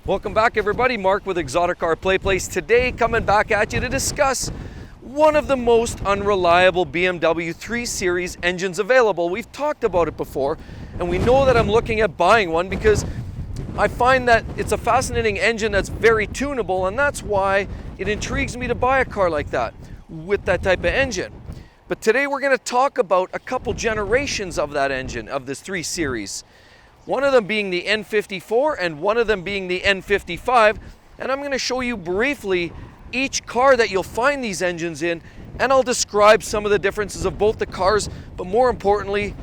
Welcome back everybody, Mark with exoticcarplayplace. Today coming back at you to discuss one of the most unreliable BMW 3 Series engines available. We've talked about it before and we know that I'm looking at buying one because I find that it's a fascinating engine that's very tunable, and that's why it intrigues me to buy a car like that with that type of engine. But today we're going to talk about a couple generations of that engine, of this 3 Series. One of them being the N54 and one of them being the N55. And I'm going to show you briefly each car that you'll find these engines in, and I'll describe some of the differences of both the cars, but more importantly,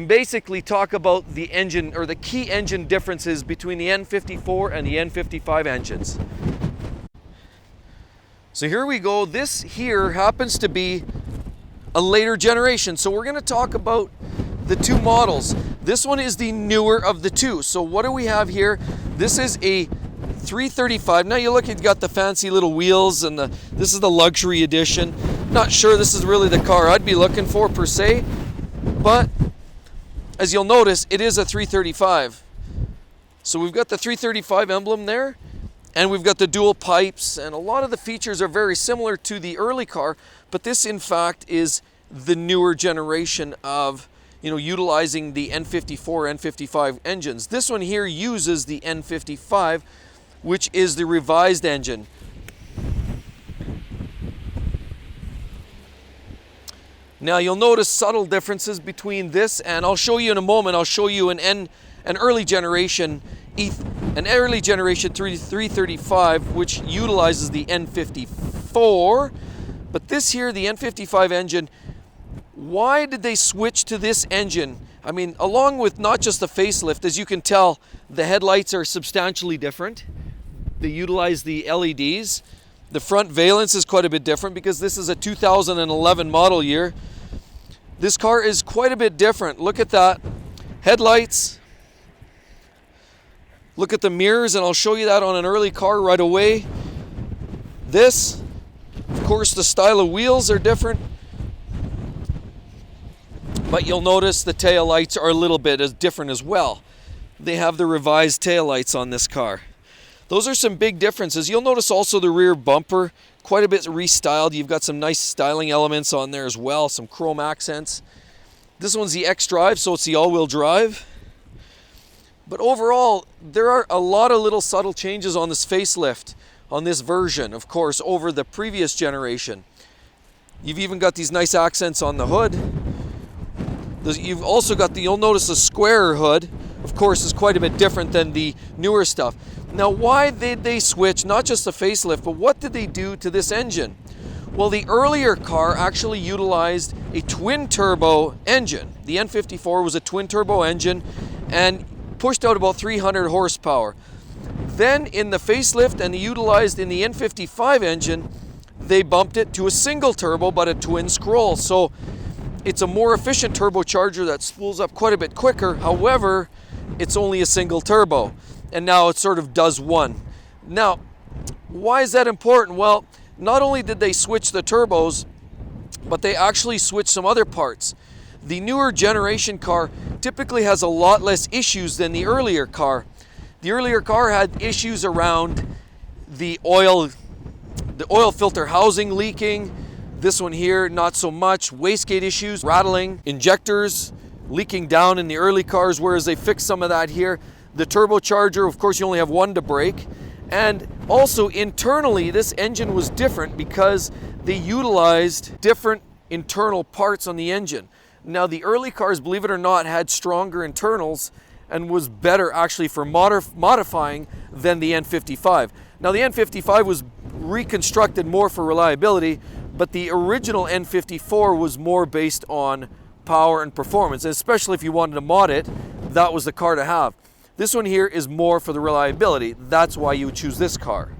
basically talk about the engine or the key engine differences between the N54 and the N55 engines. So here we go. This here happens to be a later generation. So we're going to talk about the two models. This one is the newer of the two. So what do we have here? This is a 335. Now you look, it's got the fancy little wheels, and this is the luxury edition. Not sure this is really the car I'd be looking for per se, but as you'll notice, it is a 335. So we've got the 335 emblem there, and we've got the dual pipes, and a lot of the features are very similar to the early car, but this in fact is the newer generation of, utilizing the N54, N55 engines. This one here uses the N55, which is the revised engine. Now you'll notice subtle differences between this, and I'll show you in a moment. I'll show you an early generation 335, which utilizes the N54. But this here, the N55 engine, why did they switch to this engine? I mean, along with not just the facelift, as you can tell, the headlights are substantially different. They utilize the LEDs. The front valence is quite a bit different because this is a 2011 model year. This car is quite a bit different. Look at that. Headlights. Look at the mirrors, and I'll show you that on an early car right away. This, of course, the style of wheels are different. But you'll notice the tail lights are a little bit as different as well. They have the revised tail lights on this car. Those are some big differences. You'll notice also the rear bumper, quite a bit restyled. You've got some nice styling elements on there as well, some chrome accents. This one's the X-Drive, so it's the all-wheel drive. But overall, there are a lot of little subtle changes on this facelift, on this version, of course, over the previous generation. You've even got these nice accents on the hood. You've also got you'll notice the square hood, of course, is quite a bit different than the newer stuff. Now, why did they switch, not just the facelift, but what did they do to this engine? Well, the earlier car actually utilized a twin-turbo engine. The N54 was a twin-turbo engine and pushed out about 300 horsepower. Then in the facelift, and utilized in the N55 engine, they bumped it to a single turbo but a twin scroll. So it's a more efficient turbocharger that spools up quite a bit quicker. However, it's only a single turbo, and now it sort of does one. Now, why is that important? Well, not only did they switch the turbos, but they actually switched some other parts. The newer generation car typically has a lot less issues than the earlier car. The earlier car had issues around the oil filter housing leaking. This one here, not so much. Wastegate issues, rattling, injectors leaking down in the early cars, whereas they fixed some of that here. The turbocharger, of course, you only have one to break. And also internally, this engine was different because they utilized different internal parts on the engine. Now, the early cars, believe it or not, had stronger internals and was better actually for modifying than the N55. Now, the N55 was reconstructed more for reliability, but the original N54 was more based on power and performance, and especially if you wanted to mod it, that was the car to have. This one here is more for the reliability. That's why you would choose this car.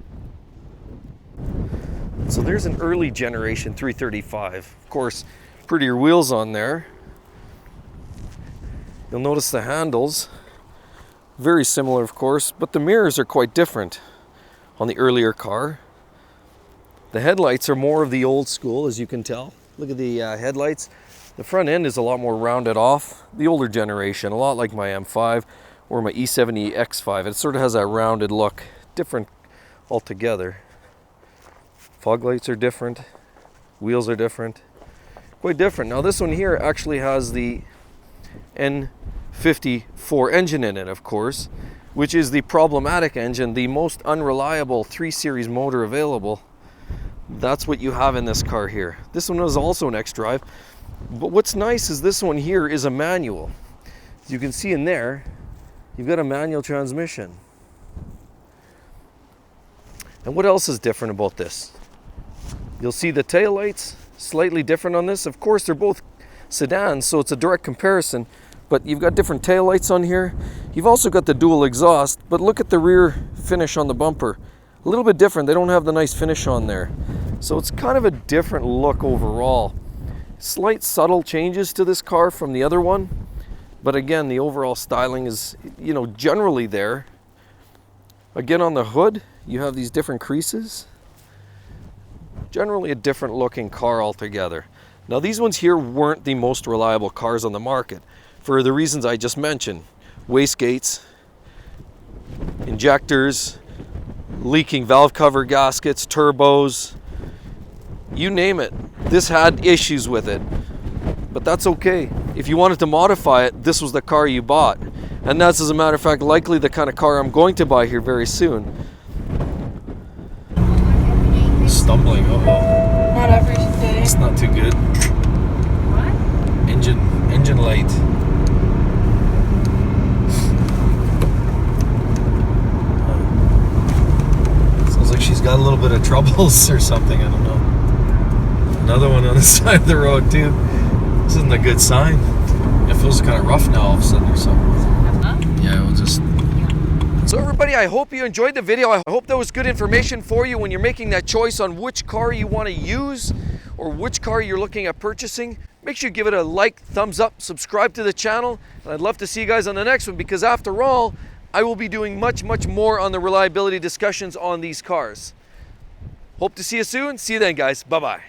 So there's an early generation 335. Of course, prettier wheels on there. You'll notice the handles, very similar of course, but the mirrors are quite different on the earlier car. The headlights are more of the old school, as you can tell. Look at the headlights. The front end is a lot more rounded off. The older generation, a lot like my M5 or my E70 X5. It sort of has that rounded look different altogether. Fog lights are different, wheels are different, quite different. Now this one here actually has the N54 engine in it, of course, which is the problematic engine, the most unreliable 3 Series motor available. That's what you have in this car here. This one is also an X-Drive, but what's nice is this one here is a manual. As you can see in there, you've got a manual transmission. And what else is different about this? You'll see the taillights slightly different on this. Of course, they're both sedans, so it's a direct comparison, but you've got different taillights on here. You've also got the dual exhaust, but look at the rear finish on the bumper. A little bit different. They don't have the nice finish on there. So it's kind of a different look overall. Slight subtle changes to this car from the other one, but again, the overall styling is, you know, generally there. Again, on the hood, you have these different creases. Generally a different looking car altogether. Now these ones here weren't the most reliable cars on the market for the reasons I just mentioned. Wastegates, injectors, leaking valve cover gaskets, turbos, you name it. This had issues with it, but that's okay. If you wanted to modify it, this was the car you bought. And that's, as a matter of fact, likely the kind of car I'm going to buy here very soon. Stumbling, uh-oh. Not every day. It's not too good. What? Engine light. Sounds like she's got a little bit of troubles or something, I don't know. Another one on the side of the road too. This isn't a good sign. It feels kind of rough now all of a sudden or something. Yeah, we'll just... So everybody, I hope you enjoyed the video. I hope that was good information for you when you're making that choice on which car you want to use or which car you're looking at purchasing. Make sure you give it a like, thumbs up, subscribe to the channel, and I'd love to see you guys on the next one, because after all, I will be doing much more on the reliability discussions on these cars. Hope to see you soon. See you then, guys. Bye-bye.